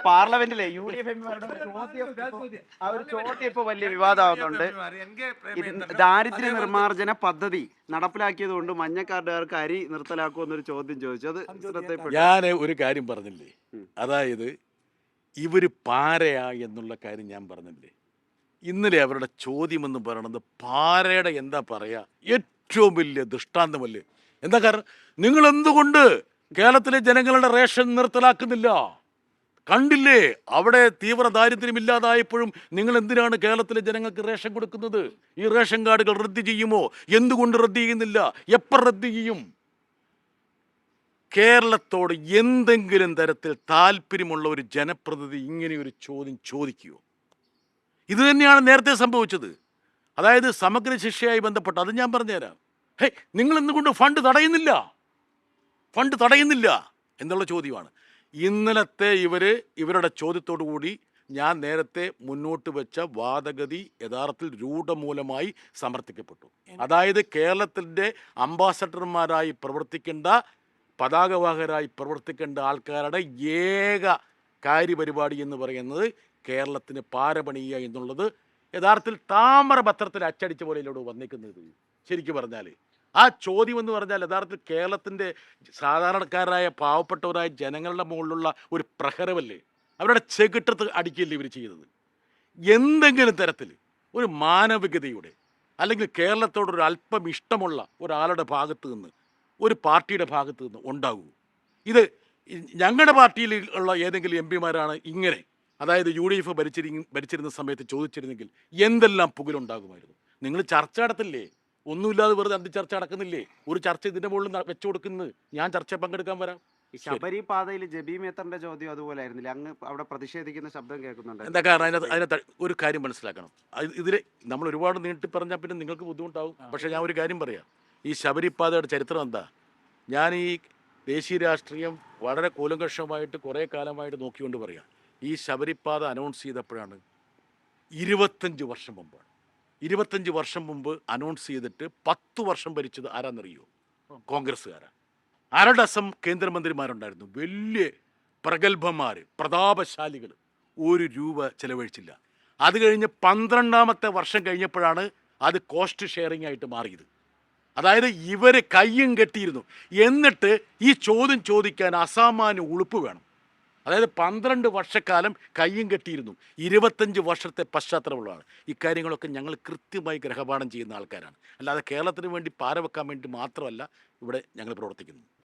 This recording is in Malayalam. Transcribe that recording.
പാർലമെന്റിലെ UDF എംപിമാരുടെ ചോദ്യം ഇപ്പൊ വലിയ വിവാദമാകുന്നുണ്ട്. ദാരിദ്ര്യ നിർമ്മാർജ്ജന പദ്ധതി നടപ്പിലാക്കിയത് കൊണ്ട് മഞ്ഞക്കാർഡുകാർക്ക് അരി നിർത്തലാക്കുമെന്നൊരു ചോദ്യം ചോദിച്ചു. അത് ശ്രദ്ധയിൽപ്പെട്ടു. ഞാൻ ഒരു കാര്യം പറഞ്ഞില്ലേ, അതായത് ഇവര് പാരയാ എന്നുള്ള കാര്യം ഞാൻ പറഞ്ഞില്ലേ. ഇന്നലെ അവരുടെ ചോദ്യം എന്ന് പറയുന്നത് പാരയുടെ എന്താ പറയാ ഏറ്റവും വലിയ ദൃഷ്ടാന്തമല്ലേ. എന്താ കാരണം, നിങ്ങൾ എന്തുകൊണ്ട് കേരളത്തിലെ ജനങ്ങളുടെ റേഷൻ നിർത്തലാക്കുന്നില്ല? കണ്ടില്ലേ, അവിടെ തീവ്ര ദാരിദ്ര്യം ഇല്ലാതായപ്പോഴും നിങ്ങൾ എന്തിനാണ് കേരളത്തിലെ ജനങ്ങൾക്ക് റേഷൻ കൊടുക്കുന്നത്? ഈ റേഷൻ കാർഡുകൾ റദ്ദ് ചെയ്യുമോ? എന്തുകൊണ്ട് റദ്ദ് ചെയ്യുന്നില്ല? എപ്പോൾ റദ്ദ് ചെയ്യും? കേരളത്തോട് എന്തെങ്കിലും തരത്തിൽ താല്പര്യമുള്ള ഒരു ജനപ്രതിനിധി ഇങ്ങനെയൊരു ചോദ്യം ചോദിക്കുമോ? ഇത് തന്നെയാണ് നേരത്തെ സംഭവിച്ചത്. അതായത് സമഗ്ര ശിക്ഷയായി ബന്ധപ്പെട്ട് അത് ഞാൻ പറഞ്ഞുതരാം. നിങ്ങൾ എന്തുകൊണ്ട് ഫണ്ട് തടയുന്നില്ല എന്നുള്ള ചോദ്യമാണ്. ഇന്നലത്തെ ഇവരുടെ ചോദ്യത്തോടു കൂടി ഞാൻ നേരത്തെ മുന്നോട്ട് വെച്ച വാദഗതി യഥാർത്ഥത്തിൽ രൂഢമൂലമായി സമർത്ഥിക്കപ്പെട്ടു. അതായത് കേരളത്തിൻ്റെ അംബാസഡർമാരായി പ്രവർത്തിക്കേണ്ട, പതാകവാഹകരായി പ്രവർത്തിക്കേണ്ട ആൾക്കാരുടെ ഏക കാര്യപരിപാടി എന്ന് പറയുന്നത് കേരളത്തിന് പാരപണിയുക എന്നുള്ളത് യഥാർത്ഥത്തിൽ താമരപത്രത്തിൽ അച്ചടിച്ച പോലെയിലൂടെ വന്നിരിക്കുന്നത്. ശരിക്കും പറഞ്ഞാൽ ആ ചോദ്യം എന്ന് പറഞ്ഞാൽ യഥാർത്ഥത്തിൽ കേരളത്തിൻ്റെ സാധാരണക്കാരായ പാവപ്പെട്ടവരായ ജനങ്ങളുടെ മുകളിലുള്ള ഒരു പ്രഹരമല്ലേ, അവരുടെ ചെകിട്ടത്ത് അടിക്കില്ലേ ഇവർ ചെയ്തത്. എന്തെങ്കിലും തരത്തിൽ ഒരു മാനവികതയുടെ അല്ലെങ്കിൽ കേരളത്തോടൊരു അല്പം ഇഷ്ടമുള്ള ഒരാളുടെ ഭാഗത്ത് നിന്ന്, ഒരു പാർട്ടിയുടെ ഭാഗത്ത് നിന്ന് ഉണ്ടാകൂ. ഇത് ഞങ്ങളുടെ പാർട്ടിയിൽ ഉള്ള ഏതെങ്കിലും എംപിമാരാണ് ഇങ്ങനെ, അതായത് UDF ഭരിച്ചിരുന്ന സമയത്ത് ചോദിച്ചിരുന്നെങ്കിൽ എന്തെല്ലാം പുകലുണ്ടാകുമായിരുന്നു. നിങ്ങൾ ചർച്ച നടത്തില്ലേ? ഒന്നുമില്ലാതെ വെറുതെ ചർച്ച നടക്കുന്നില്ലേ? ഒരു ചർച്ച ഇതിന്റെ മുകളിൽ വെച്ചു കൊടുക്കുന്നത്. ഞാൻ ചർച്ച പങ്കെടുക്കാൻ വരാം. ശബരി പാതയിൽ ജബി മേത്തറിന്റെ ചോദ്യം അതുപോലെ ആയിരുന്നില്ല? അങ്ങ് അവിടെ പ്രതിഷേധിക്കുന്ന ശബ്ദം കേൾക്കുന്നുണ്ട്. എന്താ കാരണം? അതിനകത്ത് ഒരു കാര്യം മനസ്സിലാക്കണം. ഇതിൽ നമ്മൾ ഒരുപാട് നീട്ടി പറഞ്ഞാൽ പിന്നെ നിങ്ങൾക്ക് ബുദ്ധിമുട്ടാവും. പക്ഷേ ഞാൻ ഒരു കാര്യം പറയാം. ഈ ശബരിപാതയുടെ ചരിത്രം എന്താ? ഞാൻ ഈ ദേശീയ രാഷ്ട്രീയം വളരെ കൂലങ്കഷമായിട്ട് കുറേ കാലമായിട്ട് നോക്കിക്കൊണ്ട് പറയാം. ഈ ശബരിപാത അനൗൺസ് ചെയ്തപ്പോഴാണ് 25 വർഷം മുമ്പാണ്. 25 വർഷം മുമ്പ് അനൗൺസ് ചെയ്തിട്ട് 10 വർഷം ഭരിച്ചത് ആരാന്നറിയോ? കോൺഗ്രസ്സുകാരാണ്. 6 ഡസൻ കേന്ദ്രമന്ത്രിമാരുണ്ടായിരുന്നു, വലിയ പ്രഗത്ഭന്മാർ, പ്രതാപശാലികൾ. 1 രൂപ ചെലവഴിച്ചില്ല. അത് കഴിഞ്ഞ് 12ാമത്തെ വർഷം കഴിഞ്ഞപ്പോഴാണ് അത് കോസ്റ്റ് ഷെയറിംഗ് ആയിട്ട് മാറിയത്. അതായത് ഇവർ കയ്യും കെട്ടിയിരുന്നു. എന്നിട്ട് ഈ ചോദ്യം ചോദിക്കാൻ അസാമാന്യ ഉളുപ്പ് വേണം. അതായത് 12 വർഷക്കാലം കയ്യും കെട്ടിയിരുന്നു. 25 വർഷത്തെ പശ്ചാത്തലമുള്ളതാണ്. ഇക്കാര്യങ്ങളൊക്കെ ഞങ്ങൾ കൃത്യമായി ഗ്രഹപാഠം ചെയ്യുന്ന ആൾക്കാരാണ്. അല്ലാതെ കേരളത്തിന് വേണ്ടി പാര വെക്കാൻ വേണ്ടി മാത്രമല്ല ഇവിടെ ഞങ്ങൾ പ്രവർത്തിക്കുന്നത്.